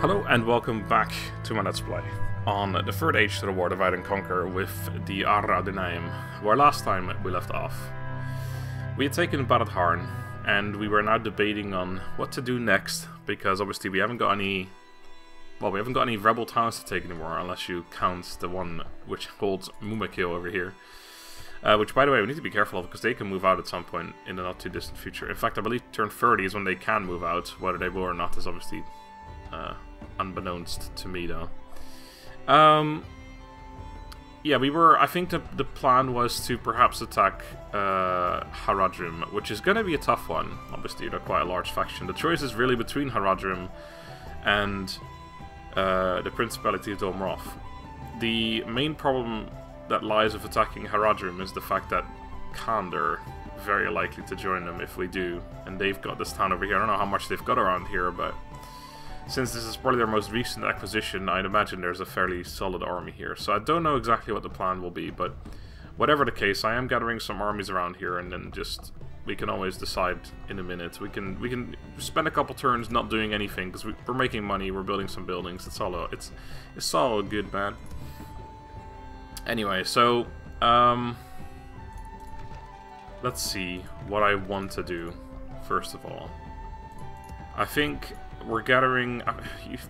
Hello and welcome back to my Let's Play on the third age to the War Divide and Conquer with the Ar-Adûnâim, where last time we left off. We had taken Bad Harn, and we were now debating on what to do next, because obviously we haven't got any... well, we haven't got any rebel towns to take anymore, unless you count the one which holds Mumakil over here. Which, by the way, we need to be careful of, because they can move out at some point in the not too distant future. In fact, I believe turn 30 is when they can move out. Whether they will or not is obviously unbeknownst to me, though. Yeah, we were... I think the plan was to perhaps attack Haradrim, which is going to be a tough one. Obviously, they're quite a large faction. The choice is really between Haradrim and the Principality of Dol Amroth. The main problem that lies with attacking Haradrim is the fact that Gondor very likely to join them if we do, and they've got this town over here. I don't know how much they've got around here, but since this is probably their most recent acquisition, I'd imagine there's a fairly solid army here. So I don't know exactly what the plan will be, but whatever the case, I am gathering some armies around here, and then just we can always decide in a minute. We can spend a couple turns not doing anything because we're making money, we're building some buildings. It's all good, man. Anyway, so let's see what I want to do. First of all, I think we're gathering,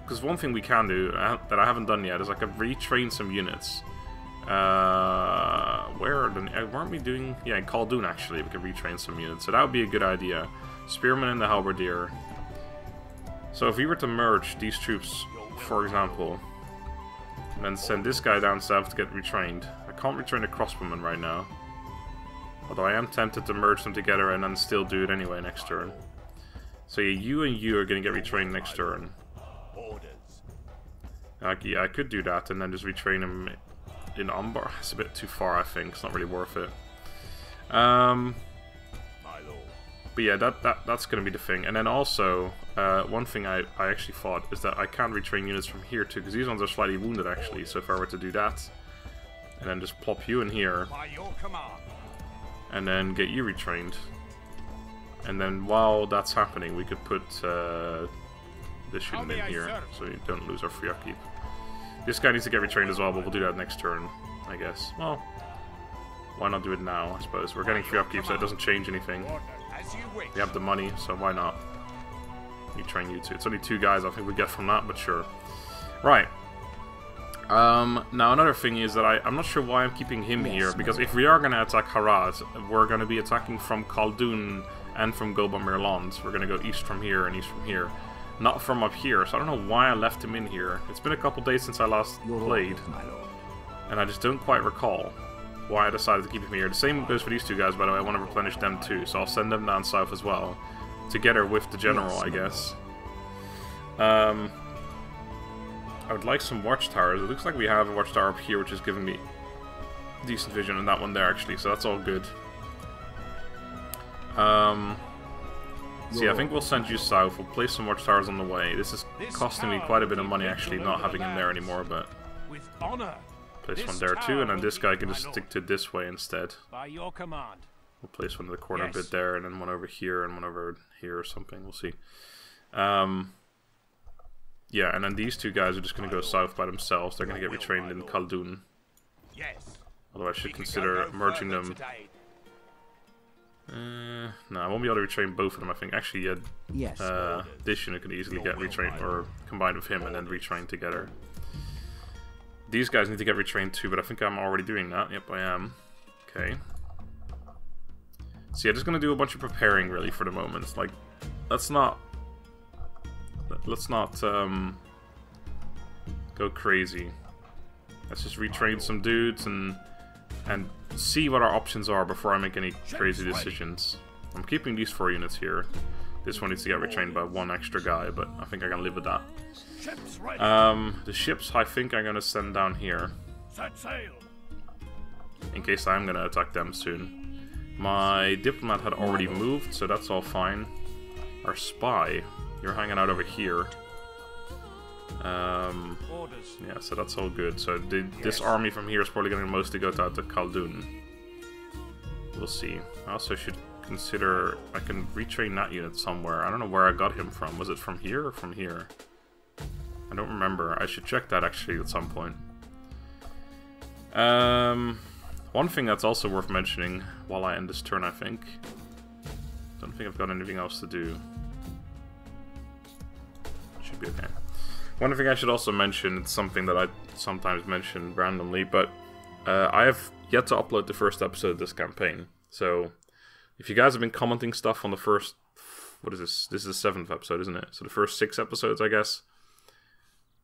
because one thing we can do that I haven't done yet is I could retrain some units. Weren't we doing? Yeah, in Khaldun actually we could retrain some units, so that would be a good idea. Spearman and the Halberdier. So if we were to merge these troops, for example, and then send this guy down south to get retrained. I can't retrain the crossbowman right now, although I am tempted to merge them together and then still do it anyway next turn. So yeah, you and you are going to get retrained next turn. Yeah, I could do that and then just retrain him in Umbar. It's a bit too far, I think. It's not really worth it. But yeah, that's going to be the thing. And then also, one thing I actually thought is that I can retrain units from here too, because these ones are slightly wounded actually. So if I were to do that, and then just plop you in here, and then get you retrained, and then while that's happening, we could put this unit in here, so we don't lose our free upkeep. This guy needs to get retrained as well, but we'll do that next turn, I guess. Well, why not do it now, I suppose. We're getting free upkeep, so it doesn't change anything. We have the money, so why not? Retrain you two. It's only 2 guys I think we get from that, but sure. Right. Now another thing is that I'm not sure why I'm keeping him here, because if we are going to attack Harad, we're going to be attacking from Khaldun and from Gobamir Land. We're going to go east from here and east from here, not from up here, so I don't know why I left him in here. It's been a couple days since I last played, and I just don't quite recall why I decided to keep him here. The same goes for these 2 guys, by the way. I want to replenish them too, so I'll send them down south as well, together with the general, I guess. I would like some watchtowers. It looks like we have a watchtower up here, which is giving me decent vision, and that one there actually, so that's all good. So yeah, I think we'll send you south. We'll place some watchtowers on the way. This is costing me quite a bit of money actually, not having him there anymore, but place one there too, and then this guy can just stick to this way instead. We'll place one in the corner bit there, and then one over here, and one over here or something. We'll see. Yeah, and then these 2 guys are just going to go south by themselves. They're going to get retrained in Khaldun. Although I should consider merging them. No, I won't be able to retrain both of them, I think. Actually, yeah, this unit could easily get retrained, or combined with him and then retrained together. These guys need to get retrained too, but I think I'm already doing that. Yep, I am. Okay. So yeah, just gonna do a bunch of preparing really for the moment. Like, let's not go crazy. Let's just retrain some dudes and see what our options are before I make any crazy decisions. I'm keeping these 4 units here. This one needs to get retrained by 1 extra guy, but I think I can live with that. The ships I think I'm gonna send down here, in case I'm gonna attack them soon. My diplomat had already moved, so that's all fine. Our spy, you're hanging out over here. Yeah, so that's all good. So this army from here is probably going to mostly go out to Khaldun. We'll see. I also should consider I can retrain that unit somewhere. I don't know where I got him from. Was it from here or from here? I don't remember. I should check that actually at some point. One thing that's also worth mentioning while I end this turn, I think. Don't think I've got anything else to do. Should be okay. One thing I should also mention, it's something that I sometimes mention randomly, but I have yet to upload the first episode of this campaign. So, if you guys have been commenting stuff on the first... What is this? This is the 7th episode, isn't it? So the first 6 episodes, I guess.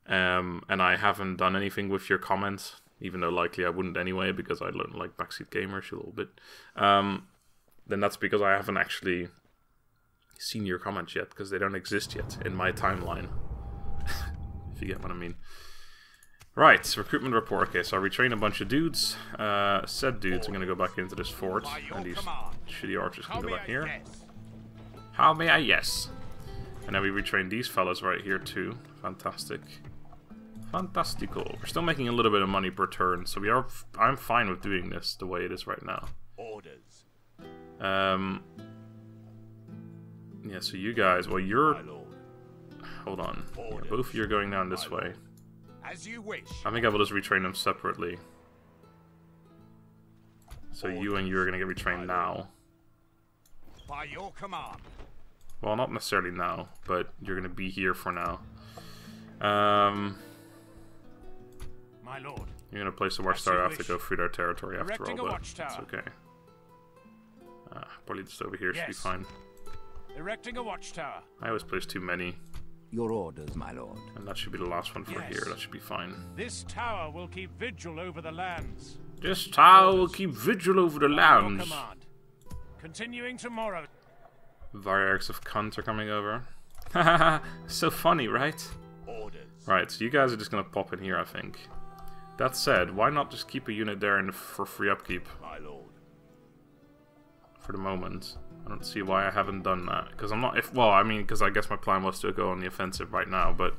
And I haven't done anything with your comments, even though likely I wouldn't anyway, because I learned like Backseat Gamers a little bit. Then that's because I haven't actually seen your comments yet, because they don't exist yet in my timeline. If you get what I mean. Right, recruitment report. Okay, so I retrained a bunch of dudes. Said dudes are going to go back into this fort, and these shitty archers can go back here. How may I? Yes. And then we retrained these fellas right here too. Fantastic. Fantastical. We're still making a little bit of money per turn, so we are. I'm fine with doing this the way it is right now. Orders. Yeah, so you guys, well, you're... Hold on. Yeah, both of you are going down this way. As you wish. I think I will just retrain them separately. So you and you are going to get retrained now. By your command. Well, not necessarily now, but you're going to be here for now. My lord. You're going to place a watchtower after go through their territory after all, but it's okay. Probably just over here should be fine. Erecting a watchtower. I always place too many. Your orders, my lord. And that should be the last one for here. That should be fine. This tower will keep vigil over the lands. This tower will keep vigil over the lands. Continuing tomorrow. Wargs of Gundabad are coming over. Haha, so funny, right? Orders. Right, so you guys are just gonna pop in here, I think. That said, why not just keep a unit there for free upkeep? My lord. For the moment. I don't see why I haven't done that. Because I'm not... because I guess my plan was to go on the offensive right now, but...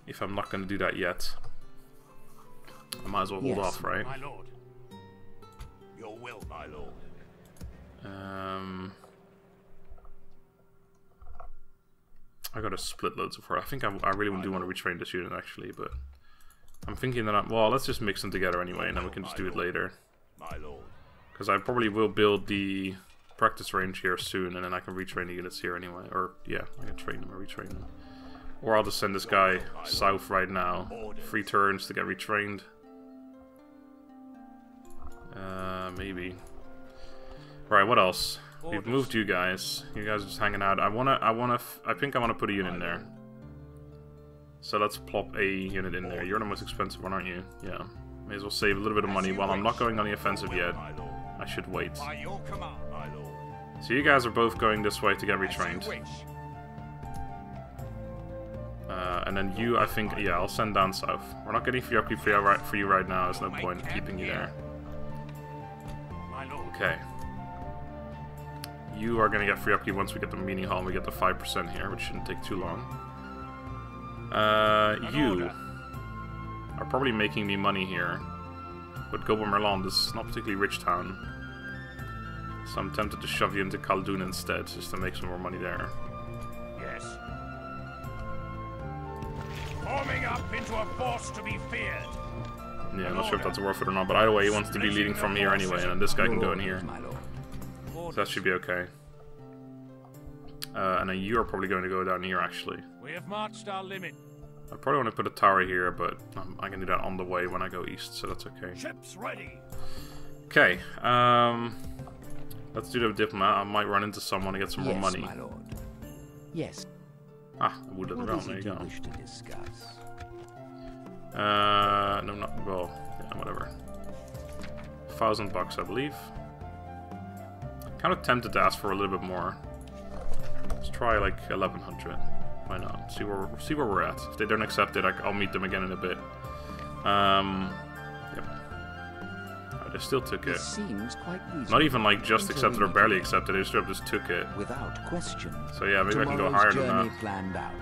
If I'm not going to do that yet... I might as well hold off, right? My lord. Your will, my lord. I gotta split loads of her. I think I really do want to retrain this unit, actually, but... I'm thinking that well, let's just mix them together anyway, and then we can just do it later. My lord. Because I probably will build the practice range here soon, and then I can retrain the units here anyway. Or, yeah, I can train them or retrain them. Or I'll just send this guy south right now. 3 turns to get retrained. Maybe. Right, what else? We've moved you guys. You guys are just hanging out. I think I wanna put a unit in there. So let's plop a unit in there. You're the most expensive one, aren't you? Yeah. May as well save a little bit of money while I'm not going on the offensive yet. I should wait. So you guys are both going this way to get retrained. And then you, I think, yeah, I'll send down south. We're not getting free upkeep for you right now. There's no point in keeping you there. Okay. You are going to get free upkeep once we get the meeting hall and we get the 5% here, which shouldn't take too long. You are probably making me money here. But Gobel Merlon, this is not a particularly rich town. So I'm tempted to shove you into Khaldun instead, just to make some more money there. Yes. Forming up into a force to be feared. Yeah, I'm not sure if that's worth it or not, but either way, he wants to be leading from here anyway, and then this guy can go in here. So that should be okay. And then you are probably going to go down here, actually. We have marched our limit. I probably want to put a tower here, but I can do that on the way when I go east, so that's okay. Ships ready. Okay, let's do the diplomat. I might run into someone to get some more money. My lord. Yes. Ah, the wood of the realm, there you go. Wish to discuss? No, not, well, yeah, whatever. $1,000, I believe. Kind of tempted to ask for a little bit more. Let's try like 1,100. Why not? See where we're at. If they don't accept it, I'll meet them again in a bit. Yep. Oh, they still took it. Seems quite Not even like just accepted or barely accepted. They just took it. Without question. So yeah, maybe I can go higher than that. Planned out.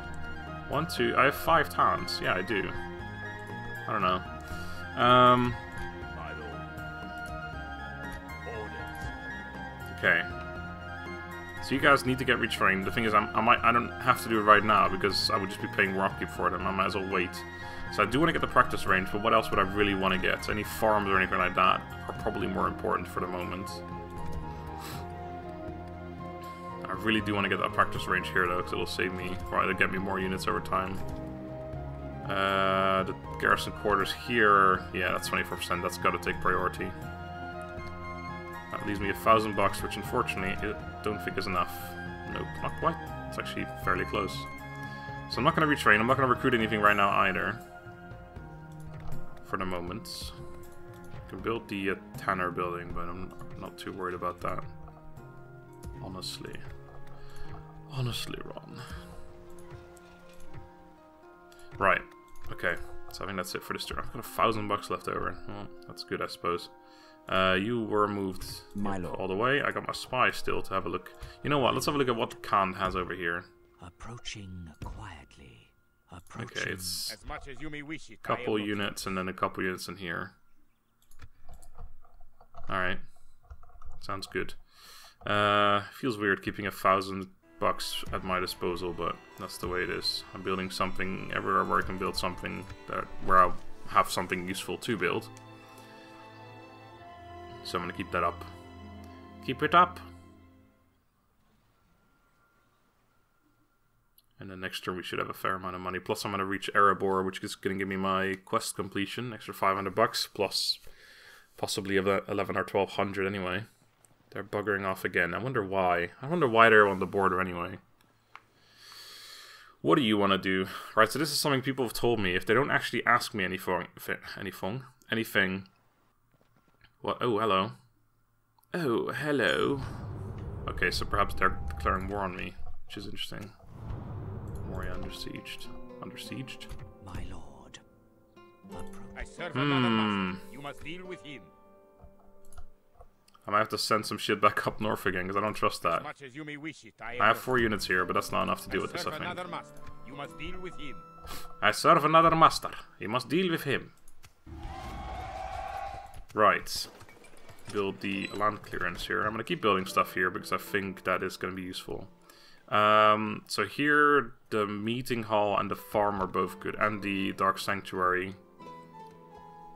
1, 2. I have 5 towns. Yeah, I do. I don't know. So So you guys need to get retrained. The thing is, I don't have to do it right now because I would just be paying war upkeep for them. I might as well wait. So I do want to get the practice range, but what else would I really want to get? Any farms or anything like that are probably more important for the moment. I really do want to get that practice range here though, because it'll save me, or it'll get me more units over time. The garrison quarters here, yeah, that's 24%. That's got to take priority. That leaves me $1,000, which unfortunately I don't think is enough. Nope, not quite. It's actually fairly close. So I'm not going to retrain. I'm not going to recruit anything right now either. For the moment. I can build the Tanner building, but I'm not too worried about that. Honestly. Honestly, Ron. Right. Okay. So I think that's it for this turn. I've got $1,000 left over. Well, that's good, I suppose. You were moved all the way. I got my spy still to have a look. You know what? Let's have a look at what Khan has over here. Approaching quietly. Approaching. Okay, it's As much as you may wish it, a couple units and then a couple units in here. Alright. Sounds good. Feels weird keeping $1,000 at my disposal, but that's the way it is. I'm building something everywhere where I can build something where I'll have something useful to build. So I'm gonna keep that up. Keep it up! And then next turn we should have a fair amount of money. Plus I'm gonna reach Eriador, which is gonna give me my quest completion. Extra $500 plus possibly of 11 or 1200 anyway. They're buggering off again. I wonder why. I wonder why they're on the border anyway. What do you want to do? Right, so this is something people have told me. If they don't actually ask me anything. What? Oh, hello. Oh, hello. Okay, so perhaps they're declaring war on me, which is interesting. Moria under sieged. Under sieged? My lord. I serve another master. You must deal with him. I might have to send some shit back up north again, because I don't trust that. As much as you may wish it, I have 4 units here, but that's not enough to deal with this, I think. another master. You must deal with him. I serve another master. You must deal with him. Right. Build the land clearance here. I'm going to keep building stuff here, because I think that is going to be useful. So here, the meeting hall and the farm are both good, and the dark sanctuary.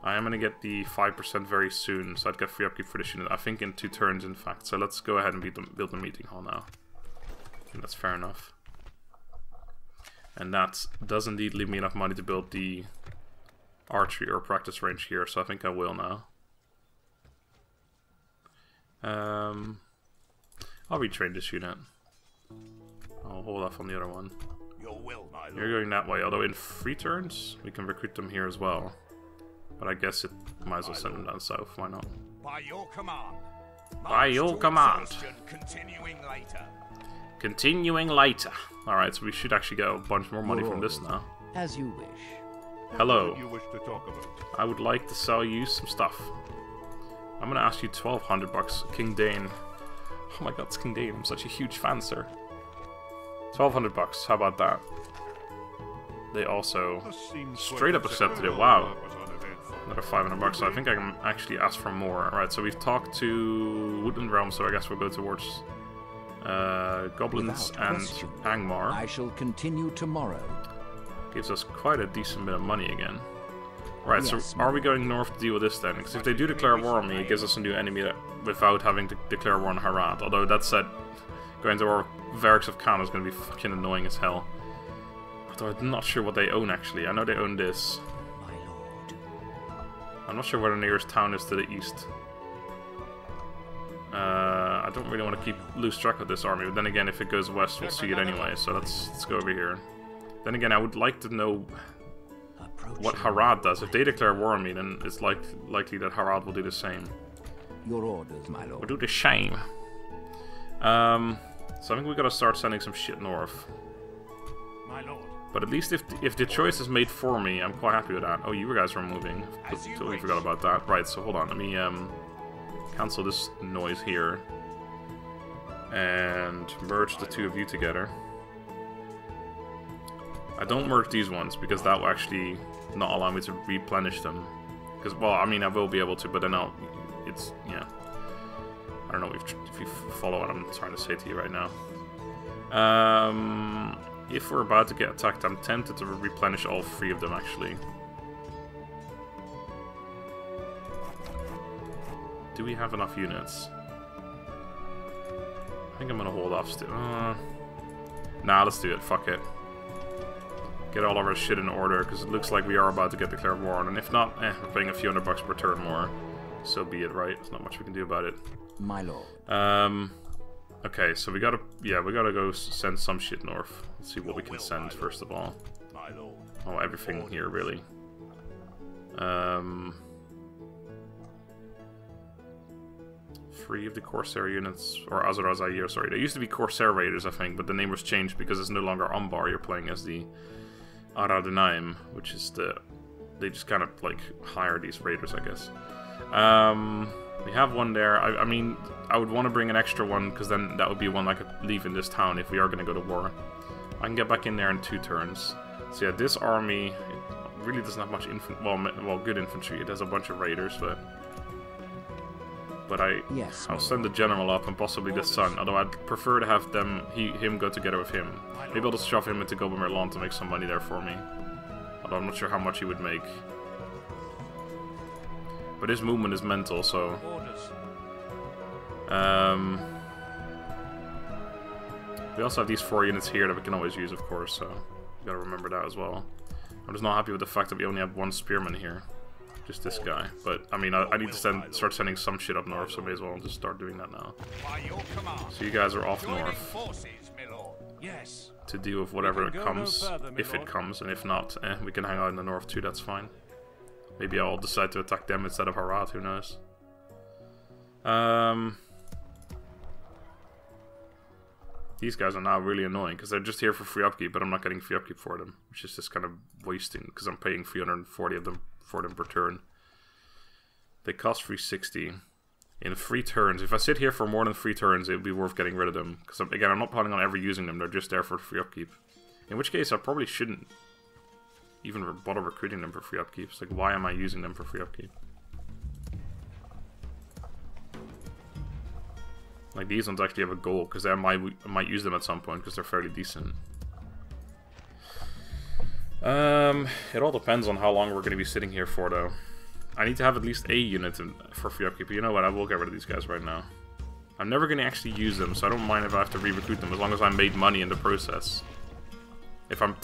I am going to get the 5% very soon, so I'd get free upkeep for this unit. I think in 2 turns, in fact. So let's go ahead and build the meeting hall now. I think that's fair enough. And that does indeed leave me enough money to build the archery or practice range here, so I think I will now. I'll retrain this unit. I'll hold off on the other one. Your will, my lord. You're going that way, although in 3 turns, we can recruit them here as well. But I guess it might as well send them down south, why not? By your command. By your command. Continuing later. Continuing later. Alright, so we should actually get a bunch more money from this now. As you wish. Hello. You wish to talk about? I would like to sell you some stuff. I'm gonna ask you $1,200, King Dane. Oh my god, it's King Dane. I'm such a huge fan, sir. $1,200. How about that? They also straight up accepted it. Wow. Another $500, so I think I can actually ask for more. Alright, so we've talked to Woodland Realm, so I guess we'll go towards Goblins and Angmar. I shall continue tomorrow. Gives us quite a decent bit of money again. Right, yes, so are we going north to deal with this then? Because if they do declare war on me, it gives us a new enemy without having to declare war on Harad. Although that said, going to war with Orcs of Gundabad is going to be fucking annoying as hell. Although I'm not sure what they own actually. I know they own this. I'm not sure where the nearest town is to the east. I don't really want to lose track of this army, but then again, if it goes west, we'll see it anyway, so let's go over here. Then again, I would like to know what Harad does. If they declare war on me, then it's likely that Harad will do the same. Your orders, my lord. Will do the same. So I think we gotta start sending some shit north. My lord. But at least if the choice is made for me, I'm quite happy with that. Oh, you guys are moving. Totally forgot about that. Right, so hold on. Let me cancel this noise here. And merge the 2 of you together. I don't merge these ones, because that will actually not allow me to replenish them. Because, well, I mean, I will be able to, but then yeah. I don't know if you follow what I'm trying to say to you right now. If we're about to get attacked, I'm tempted to replenish all 3 of them, actually. Do we have enough units? I think I'm gonna hold off still. Nah, let's do it. Fuck it. Get all of our shit in order, because it looks like we are about to get declared war on. And if not, we're paying a few $100 per turn more. So be it, right? There's not much we can do about it. My lord. Okay, so we gotta go send some shit north. Let's see what we can send first of all. Oh, everything here really. 3 of the Corsair units, or Azor-Azayir, sorry. They used to be Corsair Raiders, I think, but the name was changed because it's no longer Umbar. You're playing as the Ar-Adûnâim, which is they just kind of like hire these raiders, I guess. We have one there. I mean, I would want to bring an extra one, because then that would be one I could leave in this town if we are going to go to war. I can get back in there in 2 turns. So yeah, this army, it really doesn't have much well, good infantry. It has a bunch of raiders, but I'll send the general up and possibly the son. Although I'd prefer to have him go together with him. Maybe I'll just shove him into Gobermerland to make some money there for me. Although I'm not sure how much he would make. But his movement is mental, so... we also have these 4 units here that we can always use, of course, so... you gotta remember that as well. I'm just not happy with the fact that we only have 1 spearman here. Just this guy. But, I mean, I need to start sending some shit up north, so I may as well just start doing that now. So you guys are off north. To deal with whatever comes, if it comes, and if not, we can hang out in the north too, that's fine. Maybe I'll decide to attack them instead of Harad, who knows. These guys are now really annoying, because they're just here for free upkeep, but I'm not getting free upkeep for them. Which is just kind of wasting, because I'm paying 340 of them for them per turn. They cost 360. In 3 turns, if I sit here for more than 3 turns, it would be worth getting rid of them. Because, again, I'm not planning on ever using them, they're just there for free upkeep. In which case, I probably shouldn't even bother recruiting them for free upkeep. It's like, why am I using them for free upkeep? Like, these ones actually have a goal, because I might use them at some point, because they're fairly decent. It all depends on how long we're going to be sitting here for, though. I need to have at least a unit for free upkeep, but you know what, I will get rid of these guys right now. I'm never going to actually use them, so I don't mind if I have to re-recruit them, as long as I made money in the process. If I'm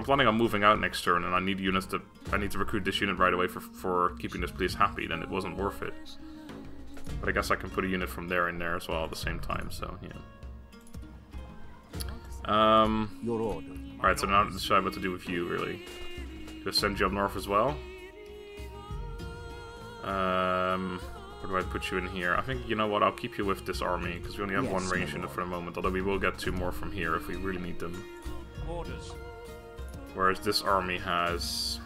planning on moving out next turn and I need units I need to recruit this unit right away for keeping this place happy, then it wasn't worth it. But I guess I can put a unit from there in there as well at the same time, so yeah. Your order. Alright, so now to decide what to do with you, really. Just send you up north as well. Where do I put you in here? I think, you know what, I'll keep you with this army, because we only have 1 range unit for the moment, although we will get 2 more from here if we really need them. Orders. Whereas this army has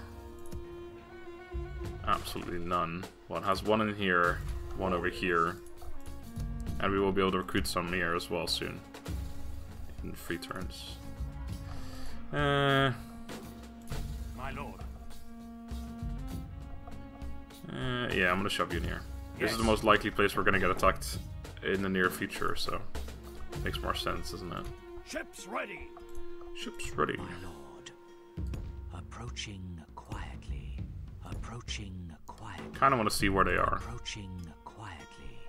absolutely none. Well, it has 1 in here, 1 over here, and we will be able to recruit some here as well soon. In 3 turns. My lord. Yeah, I'm gonna shove you in here. This is the most likely place we're gonna get attacked in the near future, so makes more sense, doesn't it? Ships ready. Ships ready. My lord. Approaching quietly. Approaching quietly. Kind of want to see where they are. Approaching quietly.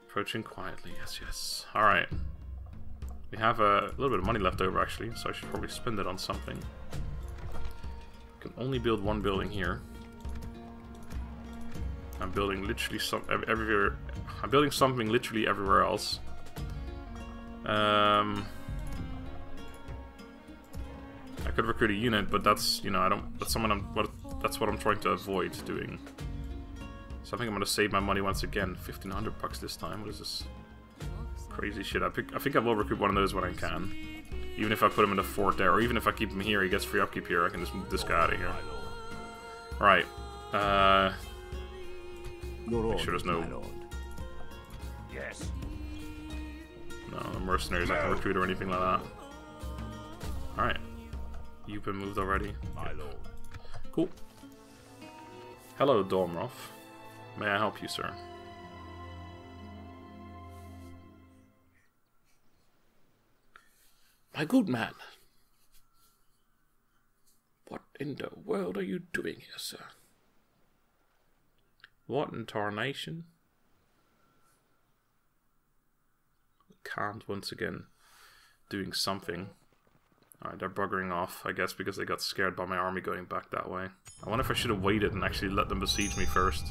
Approaching quietly. Yes, yes. All right. We have a little bit of money left over, actually, so I should probably spend it on something. Can only build 1 building here. I'm building literally everywhere. I'm building something literally everywhere else. I could recruit a unit, but that's, you know, that's what I'm trying to avoid doing. So I think I'm gonna save my money once again. 1,500 bucks this time. What is this? Crazy shit. I think I will recruit one of those when I can. Even if I put him in the fort there, or even if I keep him here, he gets free upkeep here. I can just move this guy out of here. Right. Make sure there's no. Yes. No mercenaries I can recruit or anything like that. Alright. You've been moved already. My lord. Cool. Hello, Dormroth. May I help you, sir? My good man. What in the world are you doing here, sir? What in tarnation? Can't once again doing something. Alright, they're buggering off, I guess, because they got scared by my army going back that way. I wonder if I should have waited and actually let them besiege me first.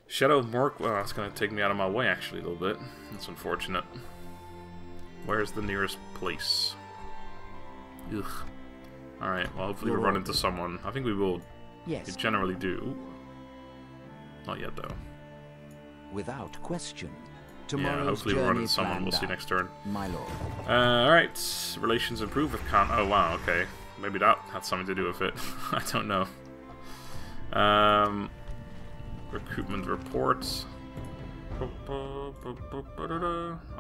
Shadow of Mork, well, that's going to take me out of my way, actually, a little bit. That's unfortunate. Where's the nearest place? Ugh. Alright, well, hopefully we'll run into someone. I think we will. Yes. We generally do. Not yet, though. Without question. Yeah, hopefully we'll run into someone. We'll see next turn. My lord. Alright. Relations improve with Khan. Oh, wow, okay. Maybe that had something to do with it. I don't know. Recruitment reports. Oh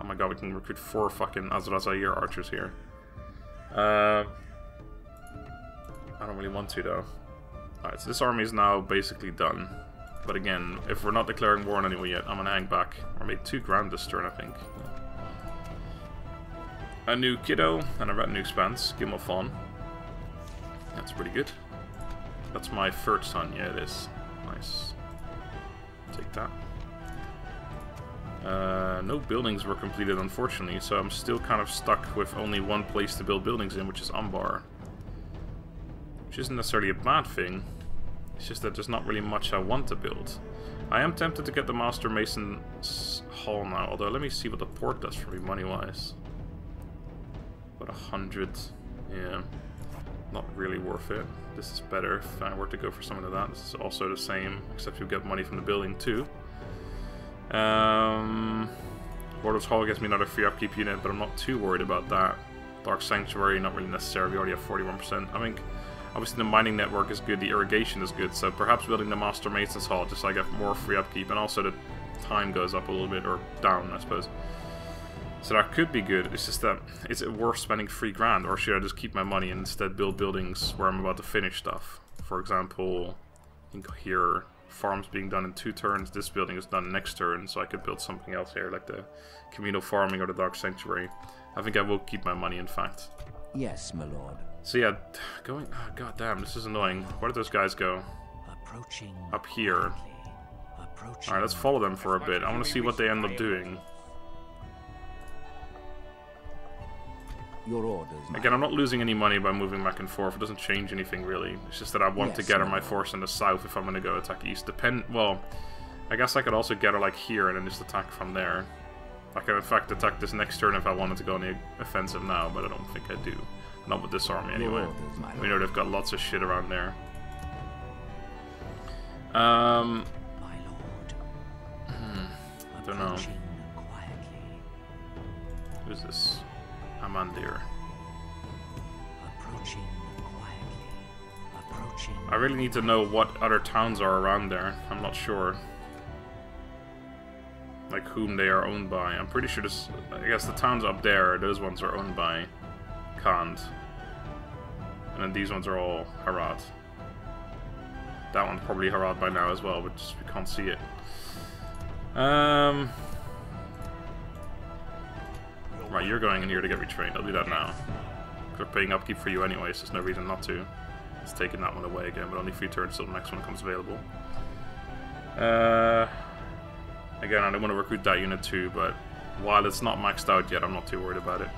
my god, we can recruit 4 fucking Azrazair archers here. I don't really want to, though. Alright, so this army is now basically done. But again, if we're not declaring war on anyone yet, I'm gonna hang back. I made 2 grand this turn, I think. A new kiddo and a retinue expanse. Gimmelfon. That's pretty good. That's my 3rd son. Yeah, it is. Nice. Take that. No buildings were completed, unfortunately, so I'm still kind of stuck with only one place to build buildings in, which is Umbar. Which isn't necessarily a bad thing. It's just that there's not really much I want to build. I am tempted to get the Master Mason's Hall now, although let me see what the port does for me money-wise. About 100. Yeah. Not really worth it. This is better if I were to go for something like that. This is also the same, except you get money from the building too. Mordor's Hall gives me another free upkeep unit, but I'm not too worried about that. Dark Sanctuary, not really necessary. We already have 41%. I think obviously the mining network is good, the irrigation is good, so perhaps building the Master Mason's Hall just so I get more free upkeep, and also the time goes up a little bit, or down, I suppose. So that could be good. It's just that, is it worth spending 3 grand, or should I just keep my money and instead build buildings where I'm about to finish stuff? For example, I think here, farms being done in 2 turns, this building is done next turn, so I could build something else here, like the communal farming or the Dark Sanctuary. I think I will keep my money, in fact. Yes, my lord. So yeah, going... Oh, god damn, this is annoying. Where did those guys go? Approaching up here. Alright, let's follow them for a bit. I want to see what they end up doing. Your orders, again, I'm not losing any money by moving back and forth. It doesn't change anything, really. It's just that I want to gather my force in the south if I'm going to go attack east. Well, I guess I could also gather, like, here and then just attack from there. I can, in fact, attack this next turn if I wanted to go on the offensive now, but I don't think I do. Not with this army, anyway. We know they've got lots of shit around there. My lord. I don't know. Who's this? Amandir. Approaching quietly. Approaching. I really need to know what other towns are around there. I'm not sure. Like whom they are owned by. I'm pretty sure this... I guess the towns up there, those ones are owned by Khand. And then these ones are all Harad. That one's probably Harad by now as well, but just, we can't see it. Right, you're going in here to get retrained. I'll do that now. We're paying upkeep for you anyway, so there's no reason not to. It's taking that one away again, but only 3 turns till the next one comes available. Again, I don't want to recruit that unit too, but while it's not maxed out yet, I'm not too worried about it.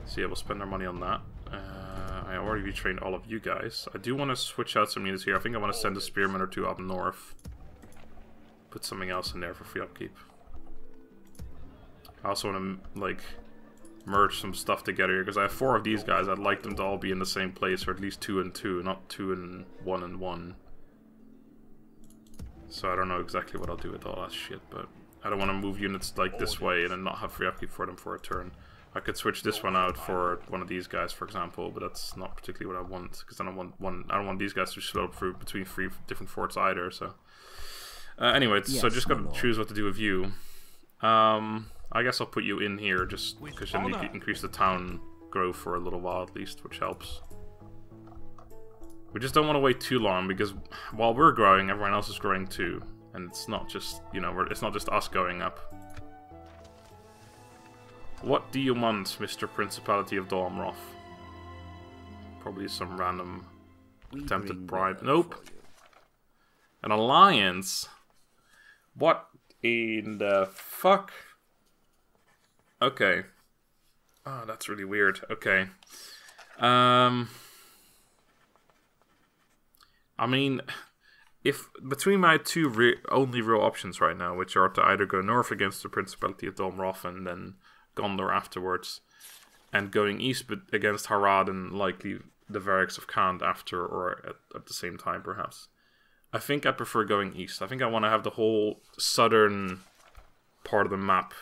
So yeah, we'll spend our money on that. I already retrained all of you guys. I do want to switch out some units here. I think I want to send a spearman or 2 up north. Put something else in there for free upkeep. I also want to, like, merge some stuff together here, because I have 4 of these guys. I'd like them to all be in the same place, or at least 2 and 2, not 2 and 1 and 1. So I don't know exactly what I'll do with all that shit, but I don't want to move units like this way and then not have free upkeep for them for a turn. I could switch this one out for one of these guys, for example, but that's not particularly what I want, because I don't want these guys to slow through between 3 different forts either. So anyway, yes, so I just gotta choose what to do with you. I guess I'll put you in here just because then you can increase the town growth for a little while at least, which helps. We just don't want to wait too long, because while we're growing, everyone else is growing too, and it's not just, you know, it's not just us going up. What do you want, Mr. Principality of Dormroth? Probably some random attempted bribe. Nope. An alliance? What in the fuck? Okay. Oh, that's really weird. Okay. I mean, if between my two only real options right now, which are to either go north against the Principality of Dormroth and then Gondor afterwards, and going east against Harad and likely the Wargs of Gundabad after, or at the same time perhaps. I think I prefer going east. I think I want to have the whole southern part of the map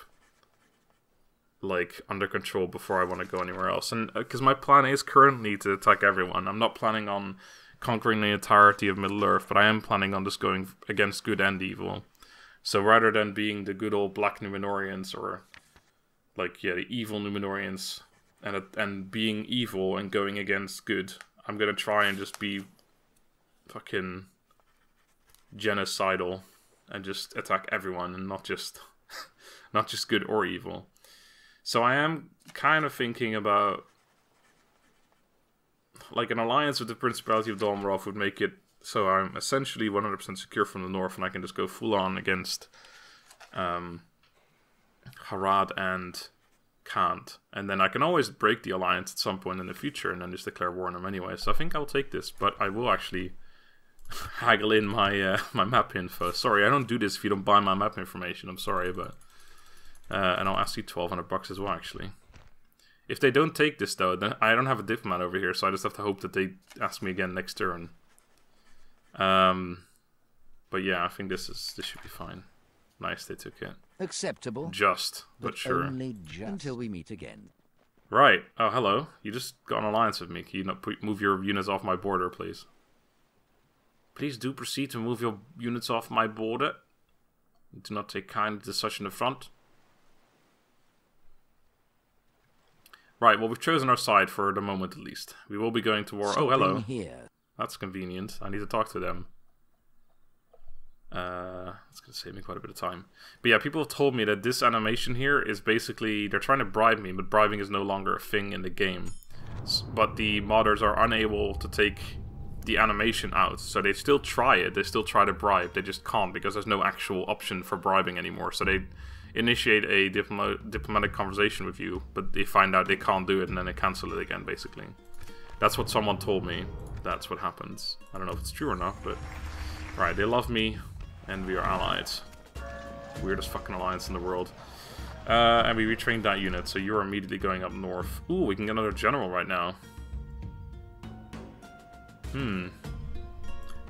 like under control before I want to go anywhere else. And because my plan is currently to attack everyone. I'm not planning on conquering the entirety of Middle-earth, but I am planning on just going against good and evil. So rather than being the good old black Numenorians, or like, yeah, the evil Numenorians, and being evil and going against good, I'm gonna try and just be fucking genocidal and just attack everyone and not just not just good or evil. So I am kind of thinking about like an alliance with the Principality of Dormroth would make it so I'm essentially 100% secure from the north, and I can just go full on against Harad and Khand. And then I can always break the alliance at some point in the future and then just declare war on them anyway. So I think I'll take this, but I will actually haggle in my my map info. Sorry, I don't do this if you don't buy my map information. I'm sorry, but and I'll ask you 1,200 bucks as well, actually. If they don't take this though, then I don't have a diplomat over here, so I just have to hope that they ask me again next turn. But yeah, I think this should be fine. Nice, they took it. Acceptable. Just, but sure. Only just until we meet again. Right. Oh, hello. You just got an alliance with me. Can you not move your units off my border, please? Please do proceed to move your units off my border. Do not take kindly to such an affront. Right, well, we've chosen our side for the moment at least. We will be going to war. Oh, hello. Here. That's convenient. I need to talk to them. It's going to save me quite a bit of time. But yeah, people have told me that this animation here is basically... They're trying to bribe me, but bribing is no longer a thing in the game. But the modders are unable to take the animation out. So they still try it. They still try to bribe. They just can't because there's no actual option for bribing anymore. So they initiate a diplomatic conversation with you, but they find out they can't do it and then they cancel it again, basically. That's what someone told me. That's what happens. I don't know if it's true or not, but... Right, they love me, and we are allied. Weirdest fucking alliance in the world. And we retrained that unit, so you're immediately going up north. Ooh, we can get another general right now.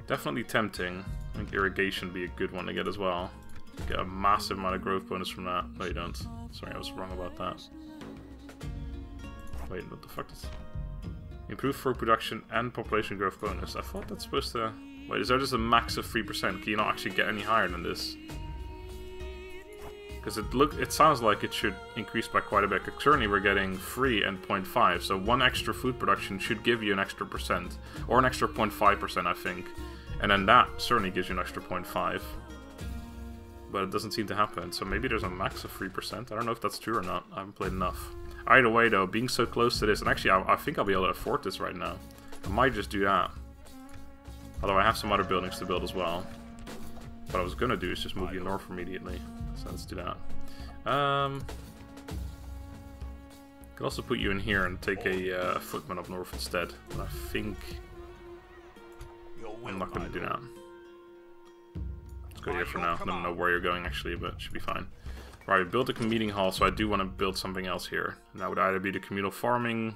Definitely tempting. I think irrigation would be a good one to get as well. Get a massive amount of growth bonus from that. No, you don't. Sorry, I was wrong about that. Wait, what the fuck is... Improved food production and population growth bonus. I thought that's supposed to... Wait, is there just a max of 3%? Can you not actually get any higher than this? Because it sounds like it should increase by quite a bit. Currently we're getting 3 and 0.5, so one extra food production should give you an extra percent. Or an extra 0.5%, I think. And then that certainly gives you an extra 0.5. But it doesn't seem to happen, so maybe there's a max of 3%. I don't know if that's true or not. I haven't played enough. Either way though, being so close to this, and actually I think I'll be able to afford this right now. I might just do that. Although I have some other buildings to build as well. What I was gonna do is just move you north immediately. So let's do that. Could also put you in here and take a footman up north instead. But I think I'm not gonna do that. Let's go here for now. I don't know where you're going actually, but it should be fine. Right, we built a meeting hall, so I do want to build something else here. And that would either be the communal farming.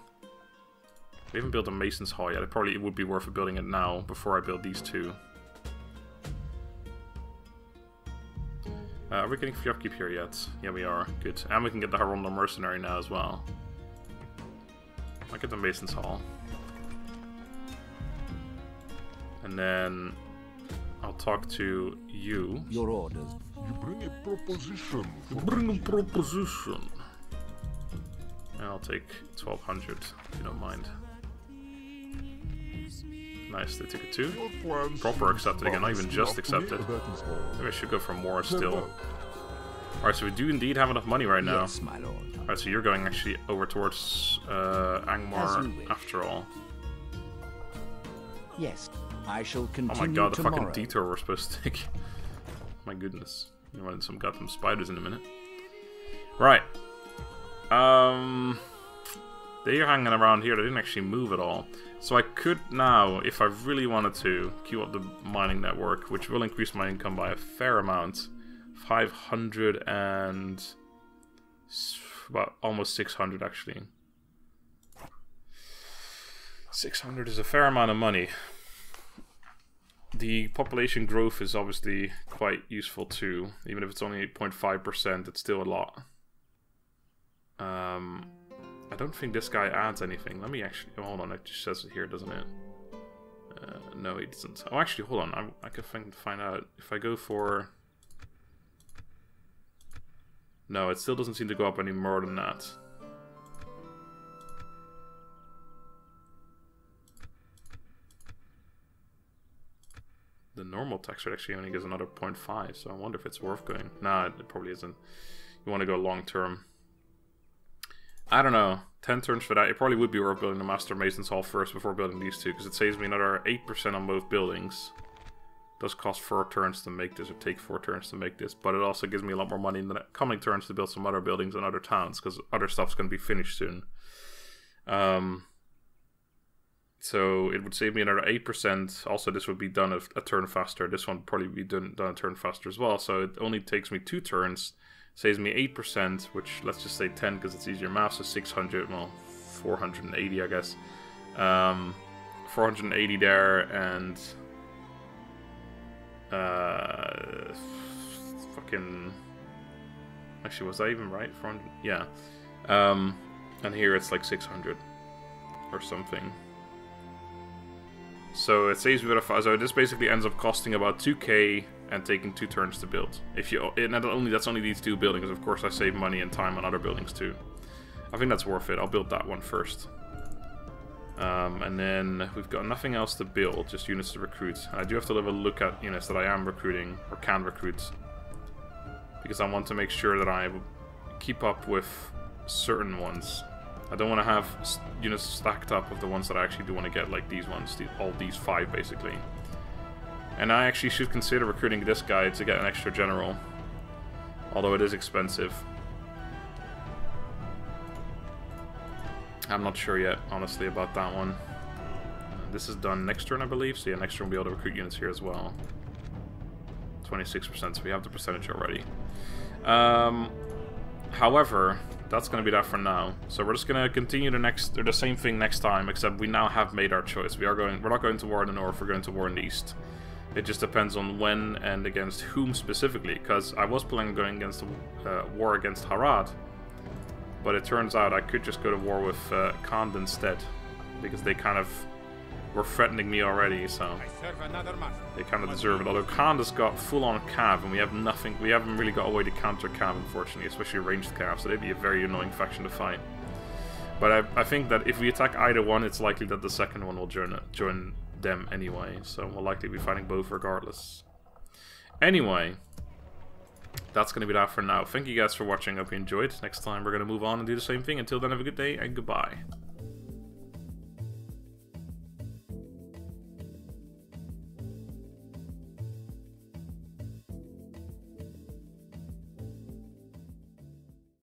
We haven't built a mason's hall yet. It would be worth building it now before I build these two. Are we getting free upkeep here yet? Yeah, we are. Good. And we can get the Harondo mercenary now as well. I'll get the mason's hall. And then I'll talk to you. Your orders. You bring a proposition. Bring a proposition. And I'll take 1,200 if you don't mind. Nice, they took it too. Proper accepted again, not even just accepted. Maybe I should go for more still. Alright, so we do indeed have enough money right now. Yes, my lord. Alright, so you're going actually over towards Angmar after all. Yes, I shall Oh continue my god, the tomorrow. fucking detour we're supposed to take. My goodness. You wanted some goddamn spiders in a minute. Right. They're hanging around here. They didn't actually move at all. So I could now, if I really wanted to, queue up the mining network, which will increase my income by a fair amount. 500 and... about almost 600 actually. 600 is a fair amount of money. The population growth is obviously quite useful too. Even if it's only 8.5%, it's still a lot. I don't think this guy adds anything. Let me actually... oh, hold on, it just says it here, doesn't it? No, it doesn't. Oh, actually, hold on. I can find out. If I go for... no, it still doesn't seem to go up any more than that. The normal tax rate actually only gives another 0.5, so I wonder if it's worth going. Nah, it probably isn't. You want to go long term. I don't know. 10 turns for that. It probably would be worth building the Master Mason's Hall first before building these two, because it saves me another 8% on both buildings. It does cost 4 turns to make this, or take 4 turns to make this, but it also gives me a lot more money in the coming turns to build some other buildings and other towns, because other stuff's going to be finished soon. So it would save me another 8%. Also, this would be done a turn faster. This one would probably be done a turn faster as well. So it only takes me 2 turns. Saves me 8%, which let's just say 10 because it's easier math. So 600, well, 480 I guess. 480 there, and fucking... actually, was that even right? 400? Yeah. And here it's like 600 or something. So it saves me about a... so this basically ends up costing about 2k and taking 2 turns to build. If you... and that's only these 2 buildings. Of course, I save money and time on other buildings too. I think that's worth it. I'll build that one first. And then we've got nothing else to build, just units to recruit. I do have to have a look at units that I am recruiting, or can recruit. Because I want to make sure that I keep up with certain ones. I don't want to have units stacked up of the ones that I actually do want to get, like these ones, all these 5 basically. And I actually should consider recruiting this guy to get an extra general, although it is expensive. I'm not sure yet, honestly, about that one. This is done next turn, I believe, so yeah, next turn we'll be able to recruit units here as well. 26%, so we have the percentage already. However, that's going to be that for now. So we're just going to continue the same thing next time, except we now have made our choice. We're not going to war in the north, we're going to war in the east. It just depends on when and against whom specifically, because I was planning on going against a war against Harad, but it turns out I could just go to war with Khand instead, because they kind of were threatening me already, so they kind of deserve it. Although Khand has got full-on cav, and we have nothing. We haven't really got a way to counter cav, unfortunately, especially ranged cav. So they'd be a very annoying faction to fight. But I think that if we attack either one, it's likely that the second one will join them anyway. So we'll likely be fighting both regardless. Anyway, that's going to be that for now. Thank you guys for watching. I hope you enjoyed. Next time we're going to move on and do the same thing. Until then, have a good day and goodbye.